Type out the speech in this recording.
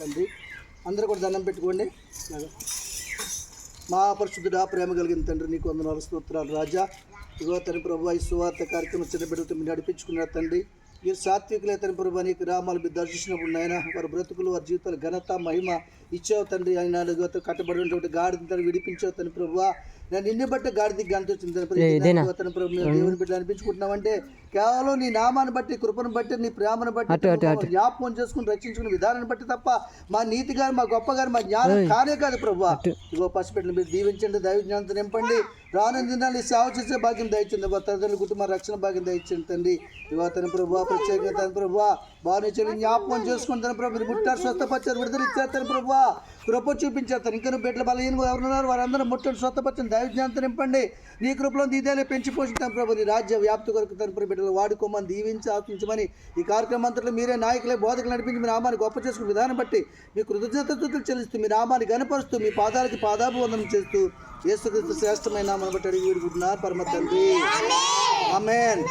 తండ్రి అందరూ కూడా దండం పెట్టుకోండి. మా పరిశుద్ధుడా, ప్రేమ కలిగిన తండ్రి నీకు వందనాలు స్తోత్రాలు రాజా. ఇగో తండ్రి ప్రభు ఈ సువార్త కార్యక్రమం చిన్న బిడ్డలతో మీరు నడిపించుకున్నారు తండ్రి. మీరు సాత్వికులే తండ్రి ప్రభు నీకు గ్రామాలు మీరు దర్శించినప్పుడు నాయన వారి బ్రతుకులు వారి జీవితాలు ఘనత మహిమ ఇచ్చావు తండ్రి. ఆయన కట్టబడినటువంటి గాడిని తండ్రి విడిపించావు తండ్రి ప్రభు. నేను నిన్ను బట్టి గాడిదికి గంత వచ్చింది తండ్రి ప్రభు. మేము దేవుని బిడ్డలు అనిపించుకుంటున్నామంటే కేవలం నీ నామాన్ని బట్టి, కృపను బట్టి, నీ ప్రేమను బట్టి, జ్ఞాపకం చేసుకుని రక్షించుకునే విధానాన్ని బట్టి తప్ప మా నీతి గారు, మా గొప్ప గారు, మా జ్ఞానం కానే కాదు ప్రభు. ఇగో పసిపెట్టిన మీరు దీవించండి, దైవ జ్ఞానంతో నింపండి. రానున్న దినాలు సేవ చేసే భాగ్యం దయచింది. తల్లిదండ్రుల కుటుంబ రక్షణ భాగ్యం దయచింది తండ్రి. ఇగో తన ప్రభు ప్రత్యేకంగా తన ప్రభు బాగా జ్ఞాపకం చేసుకుని తన ప్రభు మీరు ముట్టారు, స్వస్థపరిచారు, విడుదల ఇచ్చారు తన ప్రభు. కృప చూపించారు తను. ఇంకా బిడ్డల బలహీన ఎవరున్నారు వారందరూ ముట్టండి, స్వస్థపరిచిన దైవ జ్ఞానంతో నింపండి. నీ కృపలో దీదాలే పెంచి పోషిస్తాను ప్రభు. నీ రాజ్య వ్యాప్తి కొరకు తన బిడ్డలు వాడుకోమని దీవించి ఆత్మించమని ఈ కార్యక్రమం అంతట్లో మీరే నాయకులే బోధకులు నడిపించి మీ నామాన్ని గొప్ప చేసుకునే విధానం బట్టి మీ కృతజ్ఞతలు చెల్లిస్తూ మీ నామాన్ని గనపరుస్తూ మీ పాదాలకి పాదాభివందనం చేస్తూ యేసుక్రీస్తు శ్రేష్టమైన నామాన్ని బట్టి అడిగి వేడుకుంటున్నారు పరమ తండ్రి. ఆమేన్.